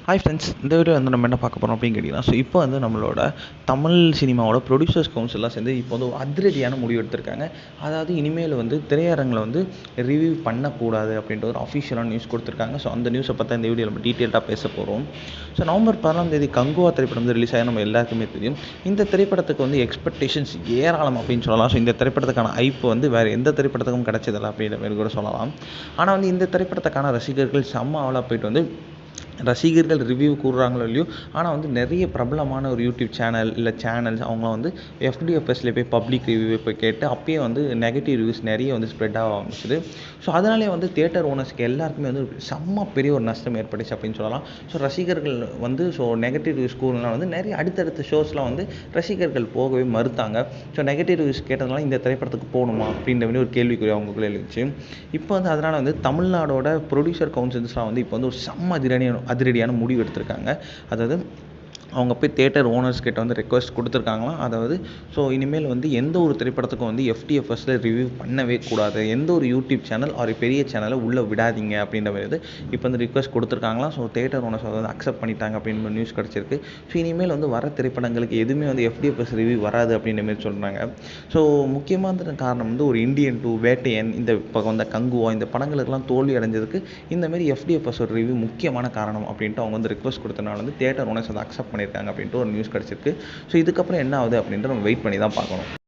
Hi friends, இந்த video வந்து நம்ம என்ன பார்க்க போகிறோம் அப்படின்னு கேட்டிங்கன்னா, இப்போ வந்து நம்மளோட தமிழ் சினிமாவோட ப்ரொடியூசர்ஸ் கவுன்சில்லாம் சேர்ந்து இப்போ வந்து ஒரு அதிரடியான முடிவு எடுத்திருக்காங்க. அதாவது இனிமேல் வந்து திரையரங்கில் வந்து ரிவ்யூ பண்ணக்கூடாது அப்படின்ற ஒரு அஃபிஷியலான நியூஸ் கொடுத்துருக்காங்க. ஸோ அந்த நியூஸை பற்றி இந்த வீடியோ நம்ம டீட்டெயிலாக பேச போகிறோம். ஸோ நவம்பர் 14 கங்குவா திரைப்படம் வந்து ரிலீஸ் ஆகி நம்ம எல்லாருக்குமே தெரியும். இந்த திரைப்படத்துக்கு வந்து எக்ஸ்பெக்டேஷன்ஸ் ஏராளம் அப்படின்னு சொல்லலாம். ஸோ இந்த திரைப்படத்துக்கான ஐப்பு வந்து வேறு எந்த திரைப்படத்துக்கும் கிடைச்சதில்லை அப்படின்ற மாதிரி கூட சொல்லலாம். ஆனால் வந்து இந்த திரைப்படத்துக்கான ரசிகர்கள் செம்ம ஆவலாக போயிட்டு வந்து ரசிகர்கள் ரிவ்யூ கூறுறாங்களோ இல்லையோ, ஆனால் வந்து நிறைய பிரபலமான ஒரு யூடியூப் சேனல் இல்லை சேனல்ஸ் அவங்களாம் வந்து எஃப்டிஎஃப்எஸ்ல போய் பப்ளிக் ரிவ்யூ போய் கேட்டு அப்பயே வந்து நெகட்டிவ் ரிவ்யூஸ் நிறைய வந்து ஸ்ப்ரெட் ஆக ஆரம்பிச்சுது. ஸோ அதனாலே வந்து தியேட்டர் ஓனர்ஸ்க்கு எல்லாருக்குமே வந்து செம்ம பெரிய ஒரு நஷ்டம் ஏற்பட்டுச்சு அப்படின்னு சொல்லலாம். ஸோ ரசிகர்கள் வந்து நெகட்டிவ் ரிவ்யூஸ் கூறுனால வந்து நிறைய அடுத்தடுத்த ஷோஸ்லாம் வந்து ரசிகர்கள் போகவே மறுத்தாங்க. ஸோ நெகட்டிவ் ரிவ்யூஸ் கேட்டதுனால இந்த திரைப்படத்துக்கு போகணுமா அப்படின்ற மாதிரி ஒரு கேள்விக்குறி அவங்களுக்குள்ளே இருந்துச்சு. இப்போ வந்து அதனால் வந்து தமிழ்நாடோட ப்ரொடியூசர் கவுன்சில்ஸ்லாம் வந்து இப்போ வந்து ஒரு செம்ம அதிரடியான முடிவு எடுத்திருக்காங்க. அதாவது அவங்க போய் தியேட்டர் ஓனர்ஸ் கிட்ட வந்து ரெக்வஸ்ட் கொடுத்துருக்காங்களாம். அதாவது இனிமேல் வந்து எந்த ஒரு திரைப்படத்துக்கும் வந்து எஃப்டிஎஃப்எஸ்ல ரிவ்யூ பண்ணவே கூடாது, எந்த ஒரு யூடியூப் சேனல் ஒரு பெரிய சேனலை உள்ளே விடாதீங்க அப்படின்ற மாதிரி இப்போ வந்து ரிக்வஸ்ட் கொடுத்துருக்காங்களாம். தியேட்டர் ஓனர்ஸ் வந்து அக்செப்ட் பண்ணிட்டாங்க அப்படின்னு நியூஸ் கிடச்சிருக்கு. இனிமேல் வந்து வர திரைப்படங்களுக்கு எதுவுமே வந்து எஃப்டிஎஃப்எஸ் ரிவ்யூ வராது அப்படின்ற மாதிரி சொல்கிறாங்க. முக்கியமான காரணம் வந்து ஒரு இந்தியன் 2, வேட்டையன், இந்த இப்போ வந்த கங்குவா இந்த படங்களுக்கெல்லாம் தோல்வி அடைஞ்சதுக்கு இந்த மாதிரி எஃப்டிஎஃப்எஸ் ஒரு ரிவ்யூ முக்கியமான காரணம் அப்படின்ட்டு அவங்க வந்து ரிக்வஸ்ட் கொடுத்தனால வந்து தியேட்டர் ஓனர்ஸ் அதை அக்செப்ட் பண்ணியிருக்காங்க அப்படின்ட்டு ஒரு நியூஸ் கிடச்சிருக்கு. இதுக்கப்புறம் என்ன ஆகுது அப்படின்ட்டு நம்ம வெயிட் பண்ணி தான் பார்க்கணும்.